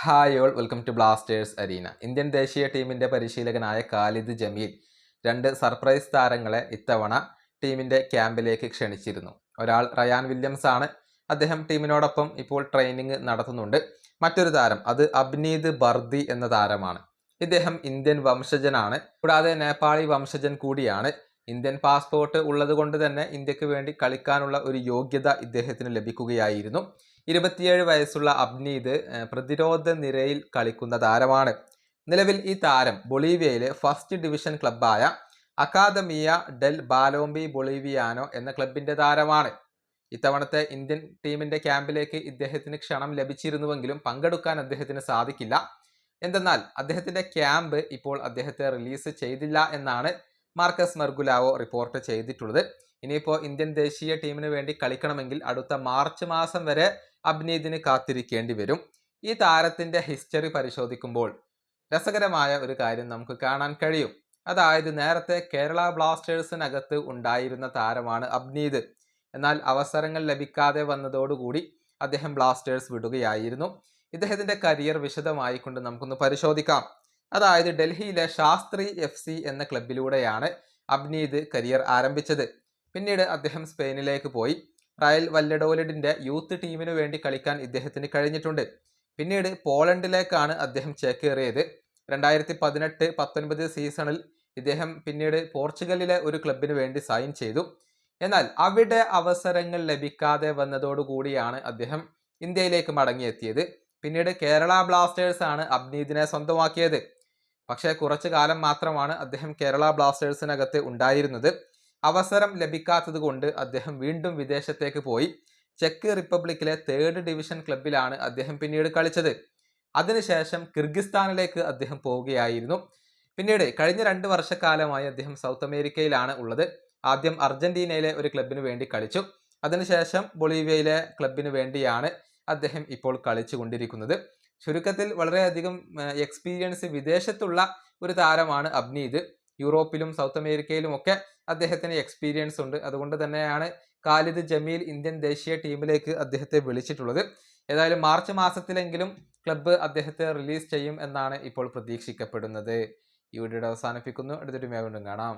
Hi all welcome to Blasters Arena. Indian ദേശീയ ടീമിന്റെ പരിശീലകനായ ഖാലിദ് ജമീൽ 2 സർപ്രൈസ് താരങ്ങളെ ഇത്തവണ ടീമിന്റെ ക്യാമ്പിലേക്ക് ക്ഷണിച്ചിരുന്നു. ഒരാൾ റയാൻ വില്യംസ് ആണ്. അദ്ദേഹം ടീമിനോടൊപ്പം ഇപ്പോൾ ട്രെയിനിങ് നടത്തുന്നുണ്ട്. മറ്റൊരു താരം അത് അബ്നീദ് ബർദി എന്ന താരമാണ്. ഇദ്ദേഹം ഇന്ത്യൻ വംശജനാണ്, കൂടാതെ നേപ്പാളി വംശജൻ കൂടിയാണ്. ഇന്ത്യൻ പാസ്പോർട്ട് ഉള്ളത് കൊണ്ട് തന്നെ ഇന്ത്യക്ക് വേണ്ടി കളിക്കാനുള്ള ഒരു യോഗ്യത ഇദ്ദേഹത്തിന് ലഭിക്കുകയായിരുന്നു. 27 വയസ്സുള്ള അബ്നീദ് പ്രതിരോധ നിരയിൽ കളിക്കുന്ന താരമാണ്. നിലവിൽ ഈ താരം ബൊളീവിയയിലെ ഫസ്റ്റ് ഡിവിഷൻ ക്ലബ്ബായ അക്കാദമിയ ഡെൽ ബാലോംബി ബൊളീവിയാനോ എന്ന ക്ലബിന്റെ താരമാണ്. ഇത്തവണത്തെ ഇന്ത്യൻ ടീമിന്റെ ക്യാമ്പിലേക്ക് ഇദ്ദേഹത്തിന് ക്ഷണം ലഭിച്ചിരുന്നുവെങ്കിലും പങ്കെടുക്കാൻ അദ്ദേഹത്തിന് സാധിക്കില്ല. എന്തെന്നാൽ അദ്ദേഹത്തിന്റെ ക്യാമ്പ് ഇപ്പോൾ അദ്ദേഹത്തെ റിലീസ് ചെയ്തില്ല എന്നാണ് മാർക്കസ് മെർഗുലാവോ റിപ്പോർട്ട് ചെയ്തിട്ടുള്ളത്. ഇനിയിപ്പോൾ ഇന്ത്യൻ ദേശീയ ടീമിന് വേണ്ടി കളിക്കണമെങ്കിൽ അടുത്ത മാർച്ച് മാസം വരെ അബ്നീദിന് കാത്തിരിക്കേണ്ടി വരും. ഈ താരത്തിന്റെ ഹിസ്റ്ററി പരിശോധിക്കുമ്പോൾ രസകരമായ ഒരു കാര്യം നമുക്ക് കാണാൻ കഴിയും. അതായത് നേരത്തെ കേരള ബ്ലാസ്റ്റേഴ്സിനകത്ത് ഉണ്ടായിരുന്ന താരമാണ് അബ്നീദ്. എന്നാൽ അവസരങ്ങൾ ലഭിക്കാതെ വന്നതോടുകൂടി അദ്ദേഹം ബ്ലാസ്റ്റേഴ്സ് വിടുകയായിരുന്നു. ഇദ്ദേഹത്തിന്റെ കരിയർ വിശദമായി കൊണ്ട് നമുക്കൊന്ന് പരിശോധിക്കാം. അതായത് ഡൽഹിയിലെ ശാസ്ത്രി FC എന്ന ക്ലബിലൂടെയാണ് അബ്നീദ് കരിയർ ആരംഭിച്ചത്. പിന്നീട് അദ്ദേഹം സ്പെയിനിലേക്ക് പോയി. റയൽ വല്ലഡോലിഡിന്റെ യൂത്ത് ടീമിനു വേണ്ടി കളിക്കാൻ ഇദ്ദേഹത്തിന് കഴിഞ്ഞിട്ടുണ്ട്. പിന്നീട് പോളണ്ടിലേക്കാണ് അദ്ദേഹം ചേക്കേറിയത്. 2018-19 സീസണിൽ ഇദ്ദേഹം പിന്നീട് പോർച്ചുഗലിലെ ഒരു ക്ലബിന് വേണ്ടി സൈൻ ചെയ്തു. എന്നാൽ അവിടെ അവസരങ്ങൾ ലഭിക്കാതെ വന്നതോടുകൂടിയാണ് അദ്ദേഹം ഇന്ത്യയിലേക്ക് മടങ്ങിയെത്തിയത്. പിന്നീട് കേരള ബ്ലാസ്റ്റേഴ്സ് ആണ് അബ്നീദിനെ സ്വന്തമാക്കിയത്. പക്ഷേ കുറച്ചു കാലം മാത്രമാണ് അദ്ദേഹം കേരള ബ്ലാസ്റ്റേഴ്സിനകത്ത് ഉണ്ടായിരുന്നത്. അവസരം ലഭിക്കാത്തത് കൊണ്ട് അദ്ദേഹം വീണ്ടും വിദേശത്തേക്ക് പോയി. ചെക്ക് റിപ്പബ്ലിക്കിലെ 3rd ഡിവിഷൻ ക്ലബിലാണ് അദ്ദേഹം പിന്നീട് കളിച്ചത്. അതിനുശേഷം കിർഗിസ്ഥാനിലേക്ക് അദ്ദേഹം പോവുകയായിരുന്നു. പിന്നീട് കഴിഞ്ഞ 2 വർഷക്കാലമായി അദ്ദേഹം സൗത്ത് അമേരിക്കയിലാണ് ഉള്ളത്. ആദ്യം അർജന്റീനയിലെ ഒരു ക്ലബിന് വേണ്ടി കളിച്ചു. അതിനുശേഷം ബൊളീവിയയിലെ ക്ലബിന് വേണ്ടിയാണ് അദ്ദേഹം ഇപ്പോൾ കളിച്ചു കൊണ്ടിരിക്കുന്നത്. ചുരുക്കത്തിൽ വളരെയധികം എക്സ്പീരിയൻസ് വിദേശത്തുള്ള ഒരു താരമാണ് അബ്നീദ്. യൂറോപ്പിലും സൗത്ത് അമേരിക്കയിലും ഒക്കെ അദ്ദേഹത്തിന് എക്സ്പീരിയൻസ് ഉണ്ട്. അതുകൊണ്ട് തന്നെയാണ് ഖാലിദ് ജമീൽ ഇന്ത്യൻ ദേശീയ ടീമിലേക്ക് അദ്ദേഹത്തെ വിളിച്ചിട്ടുള്ളത്. ഏതായാലും മാർച്ച് മാസത്തിലെങ്കിലും ക്ലബ്ബ് അദ്ദേഹത്തെ റിലീസ് ചെയ്യും എന്നാണ് ഇപ്പോൾ പ്രതീക്ഷിക്കപ്പെടുന്നത്. ഈ വീഡിയോ അവസാനിപ്പിക്കുന്നു. അടുത്തൊരു വീണ്ടും കാണാം.